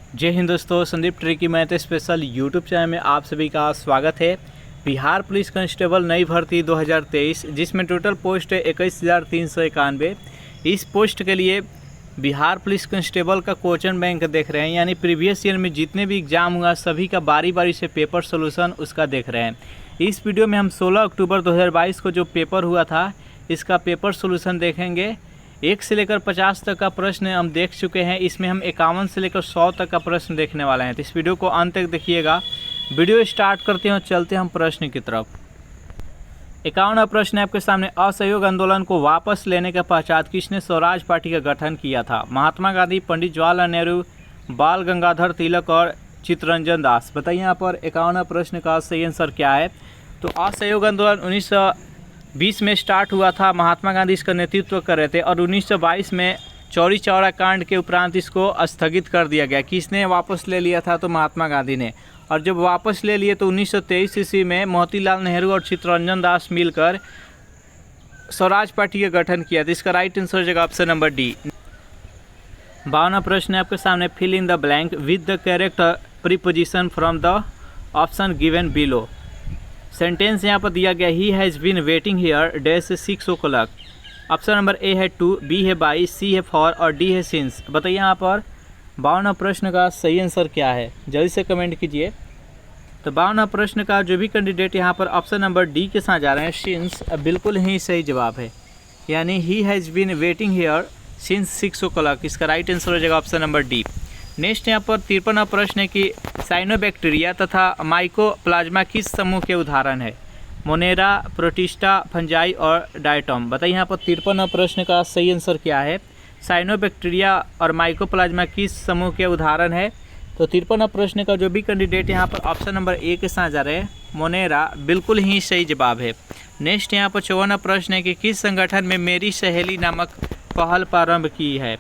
जय हिंद दोस्तों, Sandeep tricky math special YouTube channel में आप सभी का स्वागत है। बिहार पुलिस कांस्टेबल नई भर्ती 2023 जिसमें टोटल पोस्ट है 21,391। इस पोस्ट के लिए बिहार पुलिस कांस्टेबल का क्वेश्चन बैंक देख रहे हैं, यानी प्रीवियस ईयर में जितने भी एग्जाम हुआ सभी का बारी बारी से पेपर सोल्यूशन उसका देख रहे हैं। इस वीडियो में हम 16 अक्टूबर 2022 को जो पेपर हुआ था इसका पेपर सोल्यूशन देखेंगे। 1 से लेकर 50 तक का प्रश्न हम देख चुके हैं। इसमें हम 51 से लेकर 100 तक का प्रश्न देखने वाले हैं, तो इस वीडियो को अंत तक देखिएगा। वीडियो स्टार्ट करते हैं और चलते हैं हम प्रश्न की तरफ। 51वां प्रश्न है आपके सामने। असहयोग आंदोलन को वापस लेने के पश्चात किसने स्वराज पार्टी का गठन किया था? महात्मा गांधी, पंडित जवाहरलाल नेहरू, बाल गंगाधर तिलक और चित्तरंजन दास। बताइए यहाँ पर 51वां प्रश्न का सही आंसर क्या है? तो असहयोग आंदोलन 1920 में स्टार्ट हुआ था। महात्मा गांधी इसका नेतृत्व कर रहे थे और 1922 में चौरी चौरा कांड के उपरांत इसको स्थगित कर दिया गया। किसने वापस ले लिया था? तो महात्मा गांधी ने। और जब वापस ले लिए तो 1923 ईस्वी में मोतीलाल नेहरू और चित्तरंजन दास मिलकर स्वराज पार्टी का गठन किया था। इसका राइट आंसर हो जाएगा ऑप्शन नंबर डी। 52वां प्रश्न है आपके सामने। Fill in the blank with the correct preposition from the option given below. Sentence यहाँ पर दिया गया, he has been waiting here dash 6 o'clock। Option number A है 2, बी है बाई, सी है 4 और डी है सिंस। बताइए यहाँ पर 52वां प्रश्न का सही आंसर क्या है? जल्दी से कमेंट कीजिए। तो 52वां प्रश्न का जो भी कैंडिडेट यहाँ पर ऑप्शन नंबर डी के साथ जा रहे हैं, सिंस, बिल्कुल ही सही जवाब है। यानी he has been waiting here since 6 o'clock। इसका राइट आंसर हो जाएगा ऑप्शन नंबर डी। नेक्स्ट यहाँ पर 53वां प्रश्न है कि साइनोबैक्टीरिया तथा माइकोप्लाज्मा किस समूह के उदाहरण है? मोनेरा, प्रोटिस्टा, फंजाई और डायटोम। बताइए यहाँ पर 53वां प्रश्न का सही आंसर क्या है? साइनोबैक्टीरिया और माइकोप्लाज्मा किस समूह के उदाहरण है? तो 53वां प्रश्न का जो भी कैंडिडेट यहाँ पर ऑप्शन नंबर ए के साथ जा रहे हैं, मोनेरा, बिल्कुल ही सही जवाब है। नेक्स्ट यहाँ पर 54वां प्रश्न है कि किस संगठन में मेरी सहेली नामक पहल प्रारंभ की है?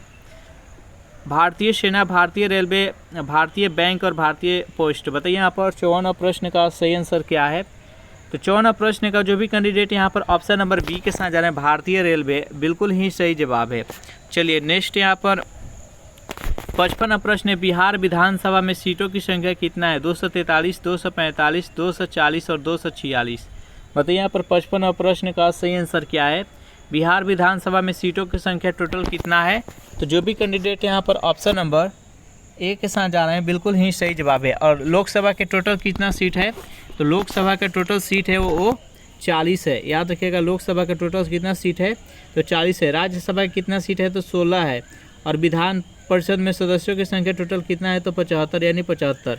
भारतीय सेना, भारतीय रेलवे, भारतीय बैंक और भारतीय पोस्ट। बताइए यहाँ पर 54वां प्रश्न का सही आंसर क्या है? तो 54वां प्रश्न का जो भी कैंडिडेट यहाँ पर ऑप्शन नंबर बी के साथ जा रहे हैं, भारतीय रेलवे, बिल्कुल ही सही जवाब है। चलिए नेक्स्ट यहाँ पर 55वां प्रश्न है। बिहार विधानसभा में सीटों की संख्या कितना है? 243, 245, 240 और 246। बताइए यहाँ पर 55वां प्रश्न का सही आंसर क्या है? बिहार विधानसभा में सीटों की संख्या टोटल कितना है? तो जो भी कैंडिडेट यहाँ पर ऑप्शन नंबर ए के साथ जा रहे हैं, बिल्कुल ही सही जवाब है। और लोकसभा के टोटल कितना सीट है? तो लोकसभा का टोटल सीट है वो 40 है। याद रखिएगा, लोकसभा का टोटल कितना सीट है? तो 40 है। राज्यसभा का कितना सीट है? तो 16 है। और विधान परिषद में सदस्यों की संख्या टोटल कितना है? तो 75, यानी 75।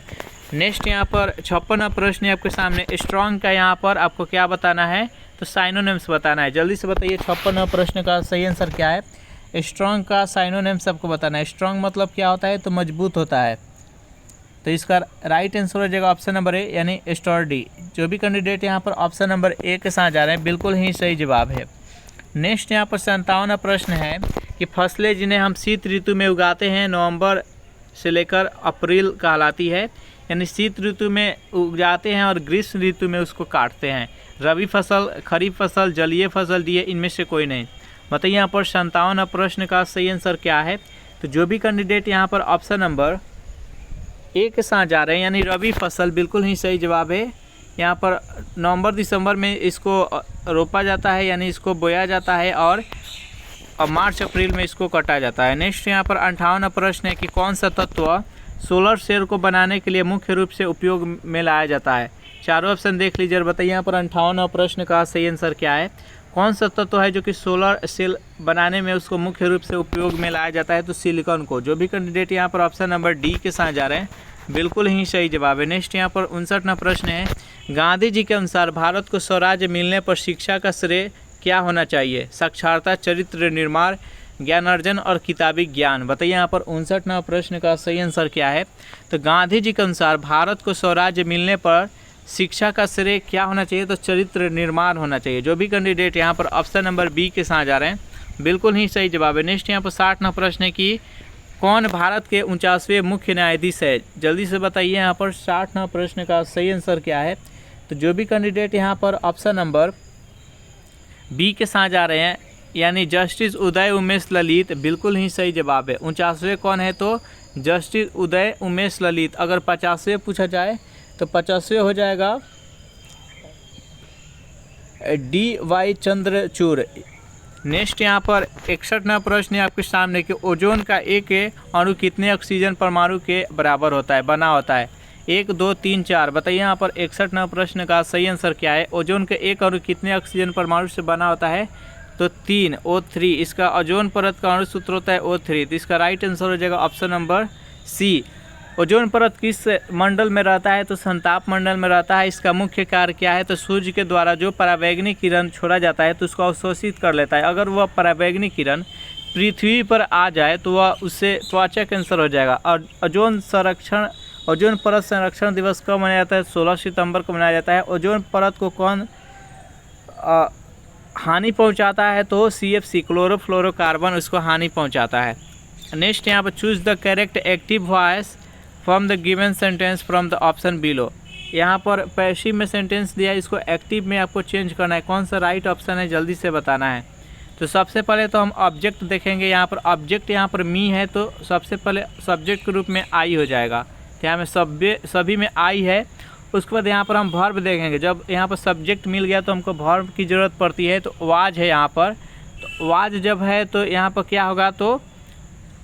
नेक्स्ट यहाँ पर 56वां प्रश्न है आपके सामने। स्ट्रॉन्ग का यहाँ पर आपको क्या बताना है? तो साइनोनिम्स बताना है। जल्दी से बताइए 56वां प्रश्न का सही आंसर क्या है? स्ट्रॉन्ग का साइनोनिम्स आपको बताना है। स्ट्रॉन्ग मतलब क्या होता है? तो मजबूत होता है। तो इसका राइट आंसर हो जाएगा ऑप्शन नंबर ए, यानी स्टर्डी। जो भी कैंडिडेट यहाँ पर ऑप्शन नंबर ए के साथ जा रहे हैं, बिल्कुल ही सही जवाब है। नेक्स्ट यहाँ पर 57वां प्रश्न है कि फसलें जिन्हें हम शीत ऋतु में उगाते हैं नवंबर से लेकर अप्रैल कहलाती है। यानी शीत ऋतु में उगाते हैं और ग्रीष्म ऋतु में उसको काटते हैं। रबी फसल, खरीफ फसल, जलीय फसल, दिए इनमें से कोई नहीं। बताइए यहाँ पर 57वां प्रश्न का सही आंसर क्या है? तो जो भी कैंडिडेट यहाँ पर ऑप्शन नंबर ए के साथ जा रहे हैं, यानी रबी फसल, बिल्कुल ही सही जवाब है। यहाँ पर नवंबर दिसंबर में इसको रोपा जाता है, यानी इसको बोया जाता है, और मार्च अप्रैल में इसको काटा जाता है। नेक्स्ट यहाँ पर 58वां प्रश्न है कि कौन सा तत्व सोलर सेल को बनाने के लिए मुख्य रूप से उपयोग में लाया जाता है? चारों ऑप्शन देख लीजिए और बताइए यहाँ पर 58वां प्रश्न का सही आंसर क्या है? कौन सा तत्व है जो कि सोलर सेल बनाने में उसको मुख्य रूप से उपयोग में लाया जाता है? तो सिलिकॉन को। जो भी कैंडिडेट यहाँ पर ऑप्शन नंबर डी के साथ जा रहे हैं, बिल्कुल ही सही जवाब है। नेक्स्ट यहाँ पर 59वां प्रश्न है। गांधी जी के अनुसार भारत को स्वराज्य मिलने पर शिक्षा का श्रेय क्या होना चाहिए? साक्षरता, चरित्र निर्माण, ज्ञानार्जन और किताबी ज्ञान। बताइए यहाँ पर 59वां प्रश्न का सही आंसर क्या है? तो गांधी जी के अनुसार भारत को स्वराज्य मिलने पर शिक्षा का श्रेय क्या होना चाहिए? तो चरित्र निर्माण होना चाहिए। जो भी कैंडिडेट यहाँ पर ऑप्शन नंबर बी के साथ जा रहे हैं, बिल्कुल ही सही जवाब है। नेक्स्ट यहाँ पर 60वां प्रश्न है कि कौन भारत के 49वें मुख्य न्यायाधीश है? जल्दी से बताइए यहाँ पर 60वां प्रश्न का सही आंसर क्या है? तो जो भी कैंडिडेट यहाँ पर ऑप्शन नंबर बी के साथ जा रहे हैं, यानी जस्टिस उदय उमेश ललित बिल्कुल ही सही जवाब है। 49वें कौन है तो जस्टिस उदय उमेश ललित। अगर 50वें पूछा जाए तो 50वें हो जाएगा DY चंद्रचूड़। नेक्स्ट यहाँ पर 61वां प्रश्न है आपके सामने कि ओजोन का एक अणु कितने ऑक्सीजन परमाणु के बराबर होता है, बना होता है? 1, 2, 3, 4। बताइए यहाँ पर 61वां प्रश्न का सही आंसर क्या है? ओजोन के एक अणु कितने ऑक्सीजन परमाणु से बना होता है तो 3, O3। इसका ओजोन परत का अणु सूत्र होता है O3। तो इसका राइट आंसर हो जाएगा ऑप्शन नंबर सी। ओजोन परत किस मंडल में रहता है तो संताप मंडल में रहता है। इसका मुख्य कार्य क्या है तो सूर्य के द्वारा जो परावैंगनी किरण छोड़ा जाता है तो उसको अवशोषित कर लेता है। अगर वह परावैंगनी किरण पृथ्वी पर आ जाए तो वह उससे त्वचा कैंसर हो जाएगा। और ओजोन परत संरक्षण दिवस कब मनाया जाता है? 16 सितंबर को मनाया जाता है। ओजोन परत को कौन हानि पहुंचाता है तो CFC क्लोरोफ्लोरोकार्बन उसको हानि पहुंचाता है। नेक्स्ट यहाँ पर choose the correct active voice from the given sentence from the option below. यहाँ पर पैसिव में सेंटेंस दिया है, इसको एक्टिव में आपको चेंज करना है। कौन सा राइट ऑप्शन है जल्दी से बताना है। तो सबसे पहले तो हम ऑब्जेक्ट देखेंगे। यहाँ पर ऑब्जेक्ट यहाँ पर मी है तो सबसे पहले सब्जेक्ट के रूप में आई हो जाएगा। तो यहाँ में सभी में आई है। उसके बाद यहाँ पर हम वर्ब देखेंगे। जब यहाँ पर सब्जेक्ट मिल गया तो हमको वर्ब की ज़रूरत पड़ती है तो वाज है यहाँ पर। तो वाज जब है तो यहाँ पर क्या होगा तो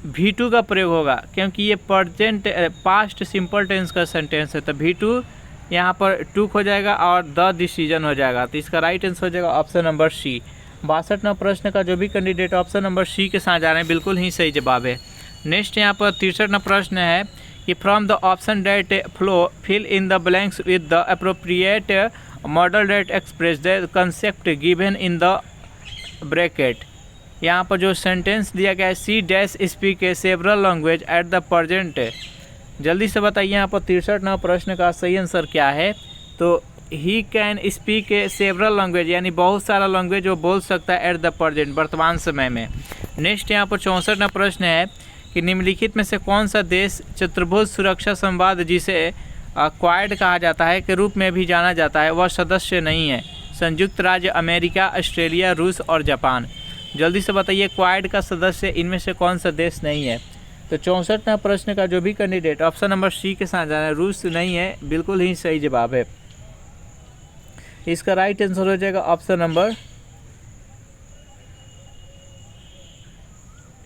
V2 का प्रयोग होगा, क्योंकि ये पास्ट सिंपल टेंस का सेंटेंस है। तो V2 यहाँ पर टूक हो जाएगा और द डिसीजन हो जाएगा। तो इसका राइट आंसर हो जाएगा ऑप्शन नंबर सी। 62वां प्रश्न का जो भी कैंडिडेट ऑप्शन नंबर सी के साथ जा रहे हैं बिल्कुल ही सही जवाब है। नेक्स्ट यहाँ पर 63वां प्रश्न है कि from the option that follow fill in the blanks with the appropriate modal that express the concept given in the bracket. यहाँ पर जो सेंटेंस दिया गया है she dash speak a several language at the present. जल्दी से बताइए यहाँ पर 63वां प्रश्न का सही आंसर क्या है तो he can speak a several language, यानी बहुत सारा लैंग्वेज वो बोल सकता है एट द प्रेजेंट, वर्तमान समय में। नेक्स्ट यहाँ पर 64वां प्रश्न है कि निम्नलिखित में से कौन सा देश चतुर्भुज सुरक्षा संवाद जिसे क्वाड कहा जाता है के रूप में भी जाना जाता है वह सदस्य नहीं है? संयुक्त राज्य अमेरिका, ऑस्ट्रेलिया, रूस और जापान। जल्दी से बताइए क्वाड का सदस्य इनमें से कौन सा देश नहीं है? तो 64वां प्रश्न का जो भी कैंडिडेट ऑप्शन नंबर सी के साथ जाना है, रूस नहीं है, बिल्कुल ही सही जवाब है। इसका राइट आंसर हो जाएगा ऑप्शन नंबर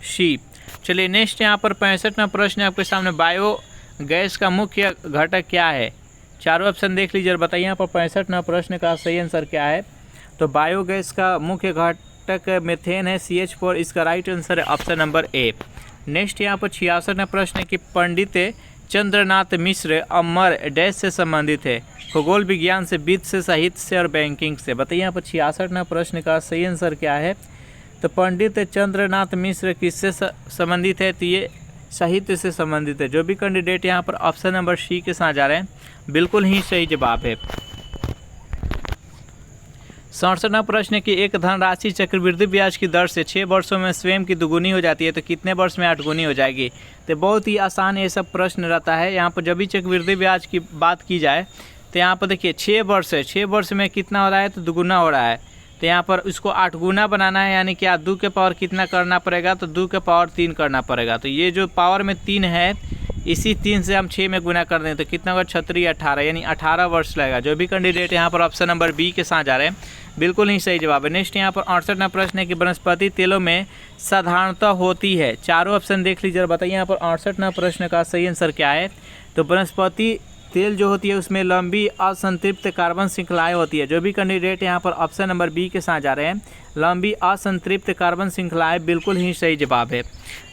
सी। चलिए नेक्स्ट यहाँ पर 65वां प्रश्न आपके सामने, बायो गैस का मुख्य घटक क्या है? चारों ऑप्शन देख लीजिए और बताइए यहाँ पर 65वां प्रश्न का सही आंसर क्या है। तो बायोगैस का मुख्य घटक मेथेन है, CH4। इसका राइट आंसर है ऑप्शन नंबर ए। नेक्स्ट यहाँ पर 66वां प्रश्न है कि पंडित चंद्रनाथ मिश्र अमर डैश से संबंधित है? खगोल विज्ञान से, वित्त से, साहित्य से और बैंकिंग से। बताइए यहाँ पर 66वां प्रश्न का सही आंसर क्या है। तो पंडित चंद्रनाथ मिश्र किससे संबंधित है? तो ये साहित्य से संबंधित है। जो भी कैंडिडेट यहाँ पर ऑप्शन नंबर सी के साथ जा रहे हैं बिल्कुल ही सही जवाब है। 67वां प्रश्न है कि एक धनराशि चक्रवृद्धि ब्याज की दर से 6 वर्षों में स्वयं की दुगुनी हो जाती है तो कितने वर्ष में 8 गुनी हो जाएगी? तो बहुत ही आसान ये सब प्रश्न रहता है। यहाँ पर जब भी चक्रवृद्धि ब्याज की बात की जाए तो यहाँ पर देखिए 6 वर्ष है, 6 वर्ष में कितना हो रहा है तो दुगुना हो रहा है। तो यहाँ पर उसको 8 गुना बनाना है, यानी कि 2 के पावर कितना करना पड़ेगा तो 2 के पावर 3 करना पड़ेगा। तो ये जो पावर में 3 है इसी 3 से हम 6 में गुना कर दें तो कितना होगा 36 18, यानी 18 वर्ष लगेगा। जो भी कैंडिडेट यहाँ पर ऑप्शन नंबर बी के साथ जा रहे हैं बिल्कुल ही सही जवाब है। नेक्स्ट यहाँ पर 68वां प्रश्न है कि वनस्पति तेलों में साधारणतः होती है? चारों ऑप्शन देख लीजिए और बताइए यहाँ पर 68वां प्रश्न का सही आंसर क्या है। तो वनस्पति तेल जो होती है उसमें लंबी असंतृप्त कार्बन श्रृंखलाएँ होती है। जो भी कैंडिडेट यहाँ पर ऑप्शन नंबर बी के साथ जा रहे हैं लंबी असंतृप्त कार्बन श्रृंखलाएँ, बिल्कुल ही सही जवाब है।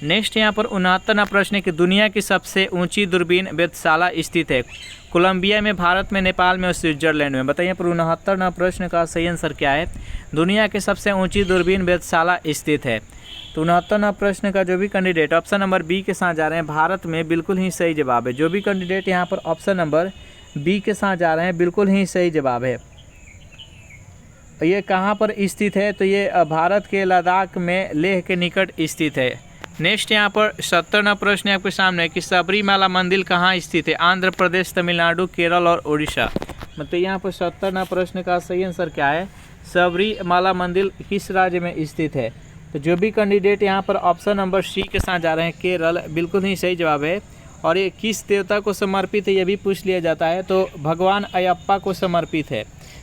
नेक्स्ट यहाँ पर 69वां प्रश्न है कि दुनिया की सबसे ऊंची दूरबीन वेधशाला स्थित है? कोलंबिया में, भारत में, नेपाल में और स्विट्जरलैंड में। बताइए पर 69वां प्रश्न का सही आंसर क्या है। दुनिया की सबसे ऊंची दूरबीन वेधशाला स्थित है। तो 69वां प्रश्न का जो भी कैंडिडेट ऑप्शन नंबर बी के साथ जा रहे हैं भारत में, बिल्कुल ही सही जवाब है। जो भी कैंडिडेट यहाँ पर ऑप्शन नंबर बी के साथ जा रहे हैं बिल्कुल ही सही जवाब है। ये कहाँ पर स्थित है? तो ये भारत के लद्दाख में लेह के निकट स्थित है। नेक्स्ट यहाँ पर 70वां प्रश्न है आपके सामने कि सबरीमाला मंदिर कहाँ स्थित है? आंध्र प्रदेश, तमिलनाडु, केरल और उड़ीसा। मतलब यहाँ पर 70वां प्रश्न का सही आंसर क्या है? सबरीमाला मंदिर किस राज्य में स्थित है? तो जो भी कैंडिडेट यहाँ पर ऑप्शन नंबर सी के साथ जा रहे हैं केरल, बिल्कुल ही सही जवाब है। और ये किस देवता को समर्पित है ये भी पूछ लिया जाता है, तो भगवान अयप्पा को समर्पित है।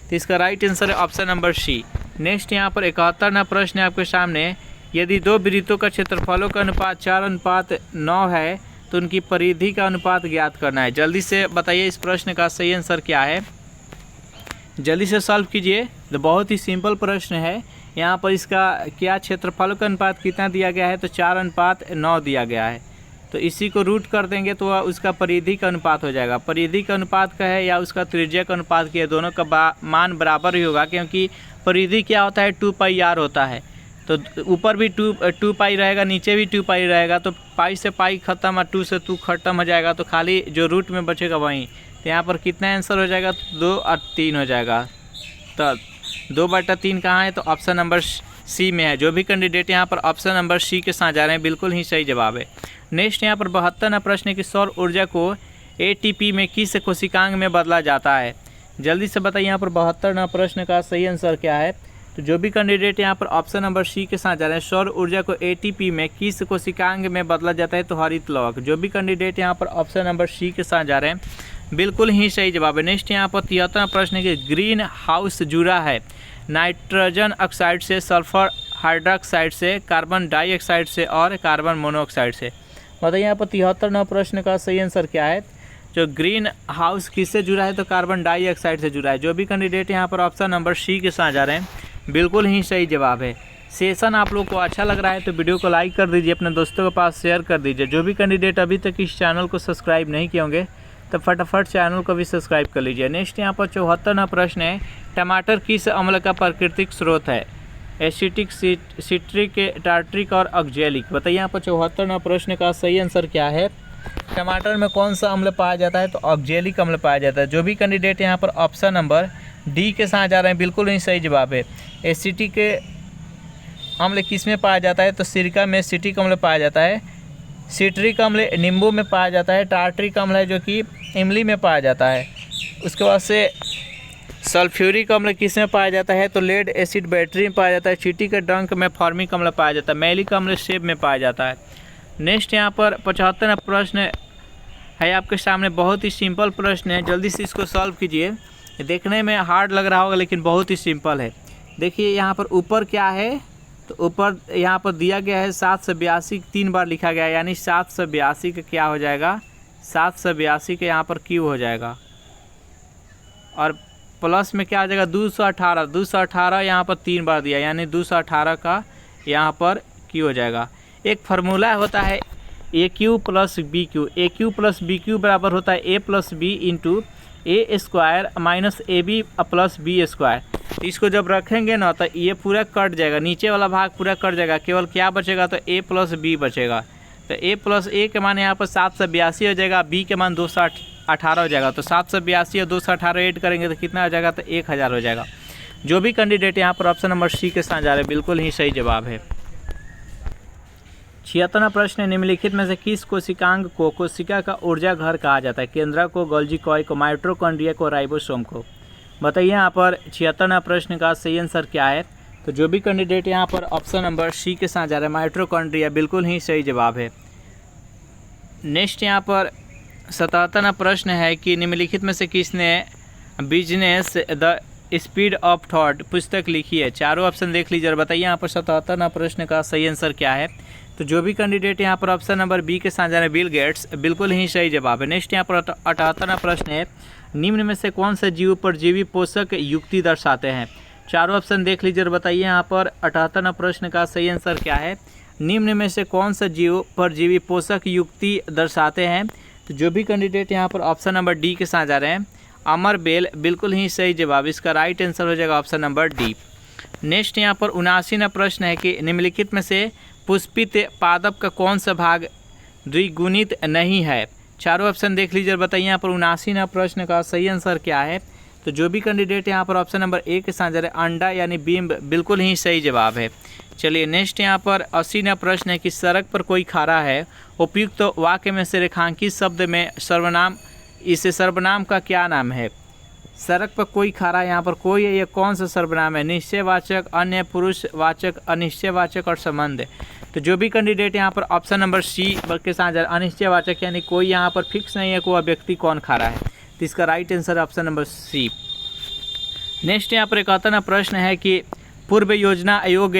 तो इसका राइट आंसर है ऑप्शन नंबर सी। नेक्स्ट यहाँ पर 71वां प्रश्न है आपके सामने। यदि दो वृत्तों का क्षेत्रफलों का अनुपात 4:9 है तो उनकी परिधि का अनुपात ज्ञात करना है। जल्दी से बताइए इस प्रश्न का सही आंसर क्या है, जल्दी से सॉल्व कीजिए। तो बहुत ही सिंपल प्रश्न है। यहाँ पर इसका क्या क्षेत्रफलों का अनुपात कितना दिया गया है, तो 4:9 दिया गया है। तो इसी को रूट कर देंगे तो उसका परिधि का अनुपात हो जाएगा। परिधि का अनुपात का है या उसका त्रिज्या का अनुपात की है, दोनों का मान बराबर ही होगा, क्योंकि परिधि क्या होता है 2πr होता है। तो ऊपर भी 2π रहेगा, नीचे भी 2π रहेगा। तो पाई से पाई खत्म और 2 से 2 खत्म हो जाएगा, तो खाली जो रूट में बचेगा वहीं। तो यहाँ पर कितना आंसर हो जाएगा, तो 2 और 3 हो जाएगा। तो 2/3 कहाँ है, तो ऑप्शन नंबर सी में है। जो भी कैंडिडेट यहाँ पर ऑप्शन नंबर सी के साथ जा रहे हैं बिल्कुल ही सही जवाब है। नेक्स्ट यहाँ पर 72वां प्रश्न है कि सौर ऊर्जा को ATP में किस कोशिकांग में बदला जाता है? जल्दी से बताइए यहाँ पर 72वां प्रश्न का सही आंसर क्या है। तो जो भी कैंडिडेट यहाँ पर ऑप्शन नंबर सी के साथ जा रहे हैं सौर ऊर्जा को ATP में किस कोशिकांग में बदला जाता है, तो हरित लवक। जो भी कैंडिडेट यहाँ पर ऑप्शन नंबर सी के साथ जा रहे हैं बिल्कुल ही सही जवाब है। नेक्स्ट यहाँ पर 73वां प्रश्न है कि ग्रीन हाउस जुड़ा है नाइट्रोजन ऑक्साइड से, सल्फर हाइड्रोक्साइड से, कार्बन डाइऑक्साइड से और कार्बन मोनोऑक्साइड से। बताइए यहाँ पर 73वां प्रश्न का सही आंसर क्या है। जो ग्रीन हाउस किससे जुड़ा है, तो कार्बन डाइऑक्साइड से जुड़ा है। जो भी कैंडिडेट यहाँ पर ऑप्शन नंबर सी के साथ जा रहे हैं बिल्कुल ही सही जवाब है। सेशन आप लोग को अच्छा लग रहा है तो वीडियो को लाइक कर दीजिए, अपने दोस्तों के पास शेयर कर दीजिए। जो भी कैंडिडेट अभी तक इस चैनल को सब्सक्राइब नहीं किए होंगे तो फटाफट चैनल को भी सब्सक्राइब कर लीजिए। नेक्स्ट यहाँ पर 74वां प्रश्न है, टमाटर किस अम्ल का प्राकृतिक स्रोत है? एसिटिक, सिट्रिक, टार्ट्रिक और ऑक्जेलिक। बताइए यहाँ पर 74वां प्रश्न का सही आंसर क्या है। टमाटर में कौन सा अम्ल पाया जाता है, तो ऑक्जेलिक अम्ल पाया जाता है। जो भी कैंडिडेट यहाँ पर ऑप्शन नंबर डी के साथ जा रहे हैं बिल्कुल ही सही जवाब है। एसिटिक अम्ल किस में पाया जाता है, तो सिरका में एसिटिक अम्ल पाया जाता है। सिट्रिक अम्ल नींबू में पाया जाता है। टार्ट्रिक अम्ल है जो कि इमली में पाया जाता है। उसके बाद से सल्फ्यूरिक अम्ल किस में पाया जाता है, तो लेड एसिड बैटरी में पाया जाता है। चींटी के डंक में फॉर्मिक अम्ल पाया जाता है। मैलिक अम्ल सेब में पाया जाता है। नेक्स्ट यहाँ पर 75वां प्रश्न है आपके सामने। बहुत ही सिंपल प्रश्न है, जल्दी से इसको सॉल्व कीजिए। देखने में हार्ड लग रहा होगा लेकिन बहुत ही सिंपल है। देखिए यहाँ पर ऊपर क्या है, तो ऊपर यहाँ पर दिया गया है 782 3 बार लिखा गया है, यानी 782 का क्या हो जाएगा, 782 के यहाँ पर क्यू हो जाएगा। और प्लस में क्या हो जाएगा 218 यहाँ पर 3 बार दिया, यानी 218 का यहाँ पर क्यू हो जाएगा। एक फार्मूला होता है AQ + BQ। AQ + BQ बराबर होता है A + B into A² - AB + B²। इसको जब रखेंगे ना तो ये पूरा कट जाएगा, नीचे वाला भाग पूरा कट जाएगा, केवल क्या बचेगा, तो A + B बचेगा। तो A + A के मान यहाँ पर 782 हो जाएगा, B के मान 218 हो जाएगा। तो 782 और 218 ऐड करेंगे तो कितना हो जाएगा, तो 1000 हो जाएगा। जो भी कैंडिडेट यहाँ पर ऑप्शन नंबर सी के साथ जा रहे हैं बिल्कुल ही सही जवाब है। 76वां प्रश्न है, निम्नलिखित में से किस कोशिकांग को कोशिका का ऊर्जा घर कहा जाता है? केंद्रक को, गोल्जी कॉय को, माइटोकॉन्ड्रिया को, राइबोसोम को। बताइए यहाँ पर 76वां प्रश्न का सही आंसर क्या है। तो जो भी कैंडिडेट यहाँ पर ऑप्शन नंबर सी के साथ जा रहे हैं माइटोकॉन्ड्रिया, बिल्कुल ही सही जवाब है। नेक्स्ट यहाँ पर 77वां प्रश्न है कि निम्नलिखित में से किसने business the speed of thought पुस्तक लिखी है? चारों ऑप्शन देख लीजिए और बताइए यहाँ पर 77वां प्रश्न का सही आंसर क्या है। तो जो भी कैंडिडेट यहाँ पर ऑप्शन नंबर बी के साथ जा रहे हैं बिल गेट्स, बिल्कुल ही सही जवाब है। नेक्स्ट यहाँ पर 78वां प्रश्न है, निम्न में से कौन से जीव परजीवी पोषक युक्ति दर्शाते हैं? चारों ऑप्शन देख लीजिए और बताइए यहाँ पर 78वां प्रश्न का सही आंसर क्या है। निम्न में से कौन सा जीव परजीवी पोषक युक्ति दर्शाते हैं? तो जो भी कैंडिडेट यहाँ पर ऑप्शन नंबर डी के साथ जा रहे हैं अमर बेल, बिल्कुल ही सही जवाब। इसका राइट आंसर हो जाएगा ऑप्शन नंबर डी। नेक्स्ट यहाँ पर 79वां प्रश्न है कि निम्नलिखित में से पुष्पित पादप का कौन सा भाग द्विगुणित नहीं है? चारों ऑप्शन देख लीजिए और बताइए यहाँ पर 79वां प्रश्न का सही आंसर क्या है। तो जो भी कैंडिडेट यहाँ पर ऑप्शन नंबर ए के साथ जा रहे हैं अंडा यानी बिंब, बिल्कुल ही सही जवाब है। चलिए नेक्स्ट यहाँ पर 80वां प्रश्न है कि सड़क पर कोई खड़ा है, उपयुक्त वाक्य में से रेखांकित शब्द में सर्वनाम, इसे सर्वनाम का क्या नाम है? सड़क पर कोई खड़ा है, यहाँ पर कोई है, ये कौन सा सर्वनाम है? निश्चयवाचक, अन्य, पुरुषवाचक, अनिश्चयवाचक और संबंध है। तो जो भी कैंडिडेट यहाँ पर ऑप्शन नंबर सी के साथ जा रहा है, अनिश्चयवाचक, यानी कोई यहाँ पर फिक्स नहीं है कोई व्यक्ति कौन खड़ा है, तो इसका right answer option number C. Next यहाँ पर 71वां प्रश्न है कि पूर्व योजना आयोग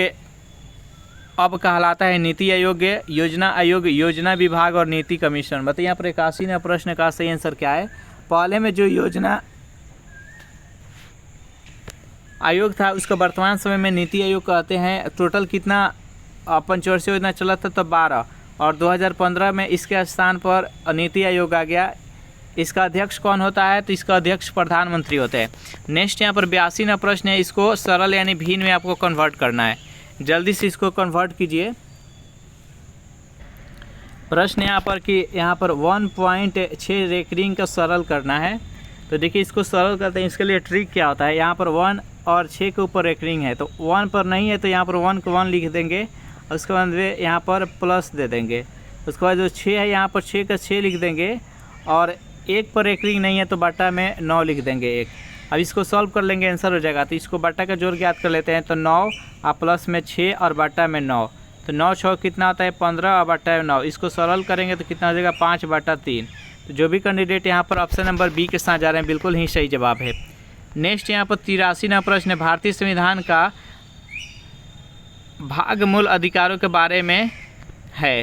अब कहलाता है नीति आयोग, योजना आयोग, योजना विभाग और नीति कमीशन। बताइए यहाँ पर 81वां प्रश्न का सही आंसर क्या है? पहले में जो योजना आयोग था उसको वर्तमान समय में नीति आयोग कहते हैं। टोटल कितना पंचवर्षीय योजना चला था? तो 12, और 2015 में इसके स्थान पर नीति आयोग आ गया। इसका अध्यक्ष कौन होता है? तो इसका अध्यक्ष प्रधानमंत्री होते हैं। नेक्स्ट यहाँ पर 82वां प्रश्न है, इसको सरल यानी भिन्न में आपको कन्वर्ट करना है, जल्दी से इसको कन्वर्ट कीजिए। प्रश्न यहाँ पर कि यहाँ पर 1.6 रेकरिंग का सरल करना है। तो देखिए इसको सरल करते हैं, इसके लिए ट्रिक क्या होता है, यहाँ पर 1 और 6 के ऊपर रेकरिंग है, तो 1 पर नहीं है तो यहाँ पर 1 को 1 लिख देंगे, उसके बाद वे यहाँ पर प्लस दे देंगे। उसके बाद जो 6 है यहाँ पर 6 का 6 लिख देंगे, और 1 पर रेकरिंग नहीं है तो बटा में 9 लिख देंगे 1। अब इसको सॉल्व कर लेंगे, आंसर हो जाएगा। तो इसको बटा का जोड़ ज्ञात कर लेते हैं, तो 9 और प्लस में 6 और बटा में 9, तो 9 6 कितना होता है? 15 और बटा में 9। इसको सरल करेंगे तो कितना हो जाएगा? 5/3। तो जो भी कैंडिडेट यहाँ पर ऑप्शन नंबर बी के साथ जा रहे हैं बिल्कुल ही सही जवाब है। नेक्स्ट यहाँ पर 83वां प्रश्न है, भारतीय संविधान का भाग मूल अधिकारों के बारे में है,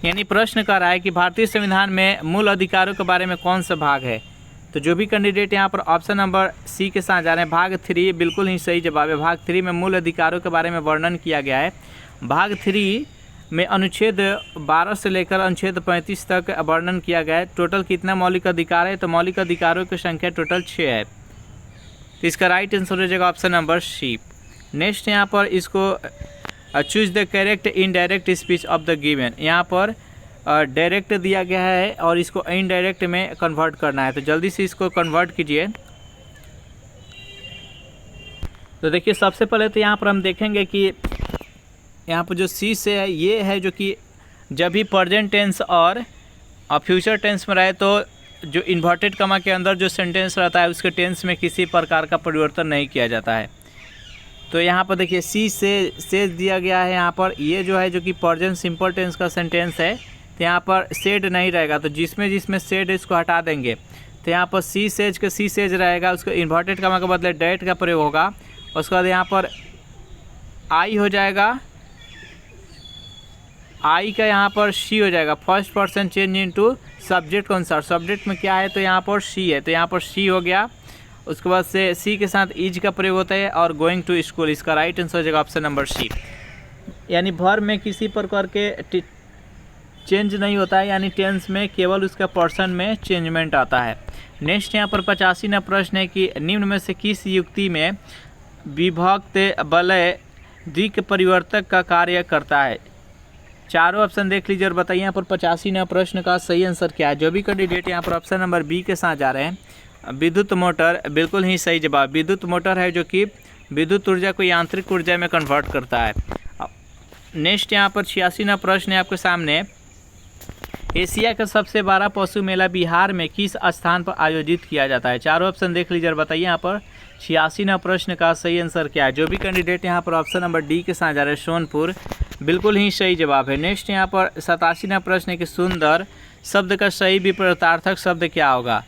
यानी प्रश्न कर रहा है कि भारतीय संविधान में मूल अधिकारों के बारे में कौन सा भाग है। तो जो भी कैंडिडेट यहाँ पर ऑप्शन नंबर सी के साथ जा रहे हैं, भाग 3 बिल्कुल ही सही जवाब है। भाग 3 में मूल अधिकारों के बारे में वर्णन किया गया है। भाग 3 में अनुच्छेद 12 से लेकर अनुच्छेद 35 तक वर्णन किया गया है। टोटल कितना मौलिक अधिकार है? तो मौलिक अधिकारों की संख्या टोटल 6 है, तो इसका राइट आंसर हो जाएगा ऑप्शन नंबर सी। नेक्स्ट यहाँ पर इसको choose the correct indirect speech of the given, यहाँ पर डायरेक्ट दिया गया है और इसको इनडायरेक्ट में कन्वर्ट करना है, तो जल्दी से इसको कन्वर्ट कीजिए। तो देखिए सबसे पहले तो यहाँ पर हम देखेंगे कि यहाँ पर जो सी से है ये है जो कि जब भी प्रेजेंट टेंस और फ्यूचर टेंस में रहे तो जो इन्वर्टेड कमा के अंदर जो सेंटेंस रहता है उसके टेंस में किसी प्रकार का परिवर्तन नहीं किया जाता है। तो यहाँ पर देखिए सी से दिया गया है, यहाँ पर ये जो है जो कि प्रेजेंट सिंपल टेंस का सेंटेंस है, तो यहाँ पर सेड नहीं रहेगा, तो जिसमें सेड इसको हटा देंगे, तो यहाँ पर सी सेज के सी सेज रहेगा, उसको इन्वर्टेड कमा के बदले डैट का प्रयोग होगा। उसके बाद यहाँ पर आई हो जाएगा, आई का यहाँ पर शी हो जाएगा, first person change into subject कौन सा, सब्जेक्ट में क्या है तो यहाँ पर शी है, तो यहाँ पर शी हो गया। उसके बाद से सी के साथ इज का प्रयोग होता है और गोइंग टू स्कूल, इसका राइट आंसर हो जाएगा ऑप्शन नंबर सी। यानी वर्ब में किसी प्रकार के चेंज नहीं होता है, यानी टेंस में केवल उसका पर्सन में चेंजमेंट आता है। नेक्स्ट यहाँ पर 85वां प्रश्न है कि निम्न में से किस युक्ति में विभक्त वलय द्विक परिवर्तक का कार्य करता है? चारों ऑप्शन देख लीजिए और बताइए यहाँ पर 85वां प्रश्न का सही आंसर क्या है। जो भी कैंडिडेट यहाँ पर ऑप्शन नंबर बी के साथ जा रहे हैं, विद्युत मोटर, बिल्कुल ही सही जवाब। विद्युत मोटर है जो कि विद्युत ऊर्जा को यांत्रिक ऊर्जा में कन्वर्ट करता है। नेक्स्ट यहाँ पर 86वां प्रश्न है आपके सामने, एशिया का सबसे बड़ा पशु मेला बिहार में किस स्थान पर आयोजित किया जाता है? चारों ऑप्शन देख लीजिए और बताइए यहाँ पर 86वां प्रश्न का सही आंसर क्या है। जो भी कैंडिडेट यहाँ पर ऑप्शन नंबर डी के साथ जा रहे हैं, सोनपुर, बिल्कुल ही सही जवाब है। नेक्स्ट यहाँ पर 87वां प्रश्न है कि सुंदर शब्द का सही विपरीतार्थक शब्द क्या होगा?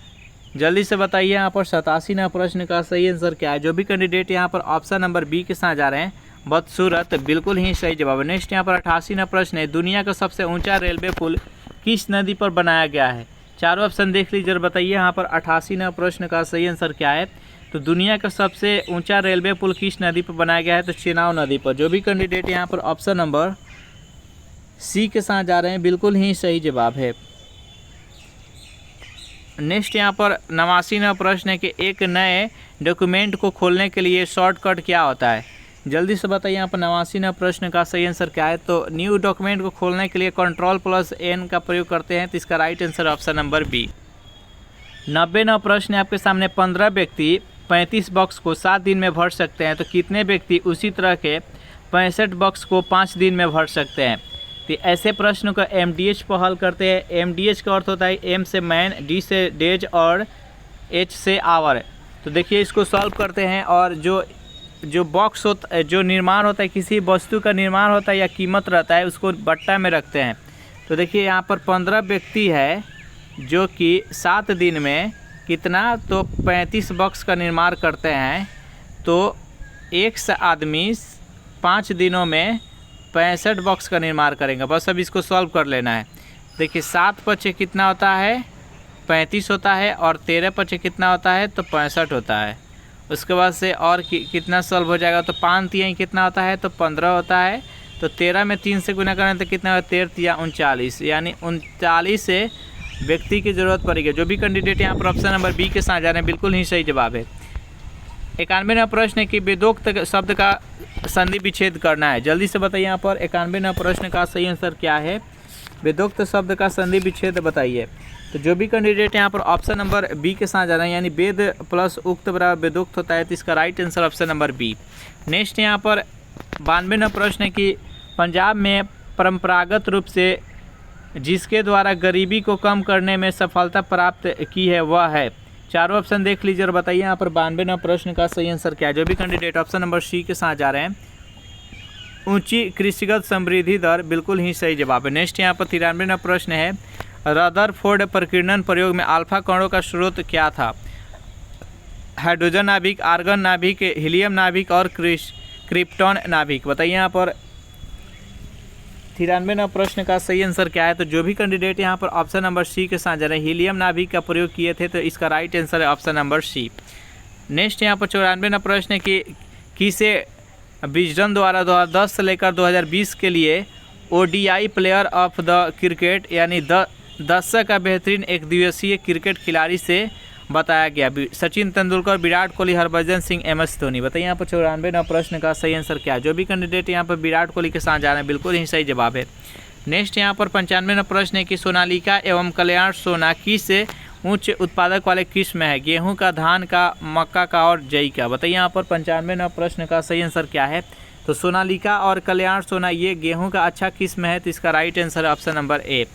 जल्दी से बताइए यहाँ पर 87वां प्रश्न का सही आंसर क्या है। जो भी कैंडिडेट यहाँ पर ऑप्शन नंबर बी के साथ जा रहे हैं, बदसूरत, बिल्कुल ही सही जवाब है। नेक्स्ट यहाँ पर 88वां प्रश्न है, दुनिया का सबसे ऊंचा रेलवे पुल किस नदी पर बनाया गया है? चारों ऑप्शन देख लीजिए और बताइए यहाँ पर 88वां प्रश्न का सही आंसर क्या है। तो दुनिया का सबसे ऊंचा रेलवे पुल किस नदी पर बनाया गया है? तो चेनाब नदी पर। जो भी कैंडिडेट यहाँ पर ऑप्शन नंबर सी के साथ जा रहे हैं, बिल्कुल ही सही जवाब है। नेक्स्ट यहाँ पर 89वां प्रश्न है कि एक नए डॉक्यूमेंट को खोलने के लिए शॉर्टकट क्या होता है? जल्दी से बताइए यहाँ पर 89वां प्रश्न का सही आंसर क्या है। तो न्यू डॉक्यूमेंट को खोलने के लिए Ctrl+N का प्रयोग करते हैं, तो इसका right answer option number B. 90वां प्रश्न है आपके सामने, 15 व्यक्ति 35 बॉक्स को 7 दिन में भर सकते हैं, तो कितने व्यक्ति उसी तरह के 65 बॉक्स को 5 दिन में भर सकते हैं? तो ऐसे प्रश्न को MDH पर हल करते हैं। MDH का अर्थ होता है M से मैन, D से डेज और H से आवर। तो देखिए इसको सॉल्व करते हैं। और जो बॉक्स होता है, जो निर्माण होता है, किसी वस्तु का निर्माण होता है या कीमत रहता है, उसको बट्टा में रखते हैं। तो देखिए यहाँ पर 15 व्यक्ति है जो कि 7 दिन में कितना, तो 35 बॉक्स का निर्माण करते हैं। तो एक आदमी 5 दिनों में 65 बॉक्स का निर्माण करेंगे। बस अब इसको सॉल्व कर लेना है। देखिए 7 पचे कितना होता है, 35 होता है, और 13 पचे कितना होता है, तो 65 होता है। उसके बाद से और कितना सॉल्व हो जाएगा, तो 5 तिहाई कितना होता है, तो 15 होता है। तो 13 में 3 से गुना करें तो कितना होगा, 13 तिया 39, यानी 39 से व्यक्ति की ज़रूरत पड़ेगी। जो भी कैंडिडेट यहाँ पर ऑप्शन नंबर बी के साथ जा रहे हैं, बिल्कुल ही सही जवाब है। 91वां प्रश्न है कि वेदोक्त शब्द का संधि विच्छेद करना है। जल्दी से बताइए यहाँ पर 91वां प्रश्न का सही आंसर क्या है। वेदोक्त शब्द का संधि विच्छेद बताइए। तो जो भी कैंडिडेट यहाँ पर ऑप्शन नंबर बी के साथ जा रहे हैं, यानी वेद प्लस उक्त बराबर वेदोक्त होता है, तो इसका right answer option number B. Next यहाँ पर 92वां प्रश्न है कि पंजाब में परंपरागत रूप से जिसके द्वारा गरीबी को कम करने में सफलता प्राप्त की है वह है। चारों ऑप्शन देख लीजिए और बताइए यहाँ पर 92वां प्रश्न का सही आंसर क्या है। जो भी कैंडिडेट ऑप्शन नंबर सी के साथ जा रहे हैं, ऊंची कृषिगत समृद्धि दर, बिल्कुल ही सही जवाब है। नेक्स्ट यहाँ पर 93वां प्रश्न है, रदरफोर्ड प्रकीर्णन प्रयोग में अल्फा कणों का स्रोत क्या था। हाइड्रोजन नाभिक, आर्गन नाभिक, हीलियम नाभिक और क्रिप्टॉन नाभिक। बताइए यहाँ पर 93वां प्रश्न का सही आंसर क्या है। तो जो भी कैंडिडेट यहाँ पर ऑप्शन नंबर सी के साथ जा रहे हैं, हीलियम नाभिक का प्रयोग किए थे, तो इसका राइट आंसर है ऑप्शन नंबर सी। नेक्स्ट यहाँ पर 94वां प्रश्न है कि किसे विजडन द्वारा 2010 से लेकर 2020 के लिए ODI player of the cricket, यानी दशक का बेहतरीन एक दिवसीय क्रिकेट खिलाड़ी से बताया गया। सचिन तेंदुलकर, विराट कोहली, हरभजन सिंह, एमएस धोनी। बताइए यहाँ पर 94वां प्रश्न का सही आंसर क्या है। जो भी कैंडिडेट यहाँ पर विराट कोहली के साथ जा रहे हैं, बिल्कुल ही सही जवाब है। नेक्स्ट यहाँ पर 95वां प्रश्न है कि सोनालिका एवं कल्याण सोना किस उच्च उत्पादक वाले किस्म है। गेहूं का, धान का, मक्का का और जई का। बताइए यहाँ पर 95वां प्रश्न का सही आंसर क्या है। तो सोनालिका और कल्याण सोना ये गेहूँ का अच्छा किस्म है, तो इसका राइट आंसर है ऑप्शन नंबर ए।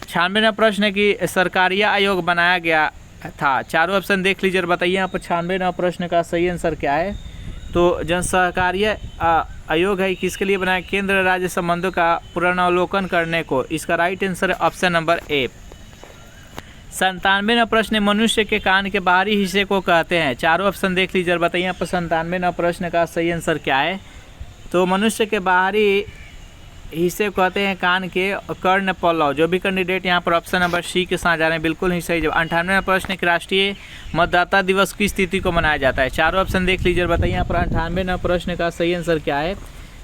96वां प्रश्न है कि सरकारिया आयोग बनाया गया था। चारों ऑप्शन देख लीजिए और बताइए यहाँ पर 96वां प्रश्न का सही आंसर क्या है। तो जनसहकार्य आयोग है, किसके लिए बनाया, केंद्र राज्य संबंधों का पुनरावलोकन करने को। इसका राइट आंसर है ऑप्शन नंबर ए। 97वां प्रश्न, मनुष्य के कान के बाहरी हिस्से को कहते हैं। चारों ऑप्शन देख लीजिए और बताइए यहाँ पर 97वां प्रश्न का सही आंसर क्या है। तो मनुष्य के बाहरी हिस्से कहते हैं कान के कर्ण पल्लव। जो भी कैंडिडेट यहाँ पर ऑप्शन नंबर सी के साथ जा रहे हैं, बिल्कुल ही सही जवाब। 98वां प्रश्न कि राष्ट्रीय मतदाता दिवस किस तिथि को मनाया जाता है। चारों ऑप्शन देख लीजिए और बताइए यहाँ पर 98वां प्रश्न का सही आंसर क्या है।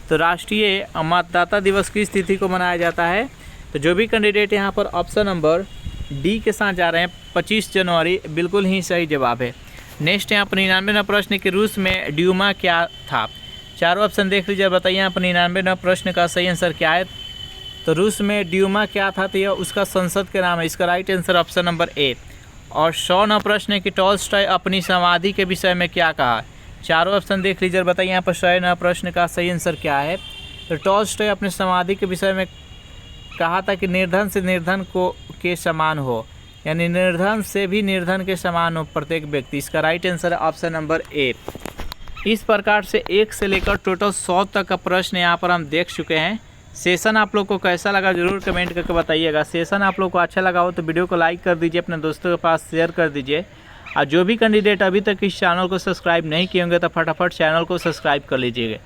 तो राष्ट्रीय मतदाता दिवस किस तिथि को मनाया जाता है। तो जो भी कैंडिडेट यहाँ पर ऑप्शन नंबर डी के साथ जा रहे हैं, 25 जनवरी, बिल्कुल ही सही जवाब है। नेक्स्ट यहाँ पर 99वां प्रश्न कि रूस में ड्यूमा क्या था। चारों ऑप्शन देख लीजिए, बताइए यहाँ पर 99वां प्रश्न का सही आंसर क्या है। तो रूस में ड्यूमा क्या था, तो यह उसका संसद के नाम है। इसका राइट आंसर ऑप्शन नंबर ए। और 100वां प्रश्न है कि टॉल्स्टॉय अपनी समाधि के विषय में क्या कहा। चारों ऑप्शन देख लीजिए, बताइए यहाँ पर 100वां प्रश्न का सही आंसर क्या है। तो टॉल्स्टॉय अपनी समाधि के विषय में कहा था कि निर्धन से निर्धन को के समान हो, यानी निर्धन से भी निर्धन के समान हो प्रत्येक व्यक्ति। इसका राइट आंसर है ऑप्शन नंबर ए। इस प्रकार से 1 से लेकर टोटल 100 तक का प्रश्न यहाँ पर हम देख चुके हैं। सेशन आप लोग को कैसा लगा जरूर कमेंट करके बताइएगा। सेशन आप लोग को अच्छा लगा हो तो वीडियो को लाइक कर दीजिए, अपने दोस्तों के पास शेयर कर दीजिए। और जो भी कैंडिडेट अभी तक इस चैनल को सब्सक्राइब नहीं किए होंगे तो फटाफट चैनल को सब्सक्राइब कर लीजिएगा।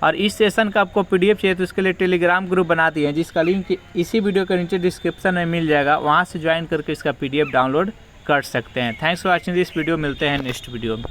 और इस सेशन का आपको PDF चाहिए तो उसके लिए टेलीग्राम ग्रुप बना दिए हैं, जिसका लिंक इसी वीडियो के नीचे डिस्क्रिप्शन में मिल जाएगा। वहाँ से ज्वाइन करके इसका PDF डाउनलोड कर सकते हैं। Thanks for watching this video. मिलते हैं नेक्स्ट वीडियो में।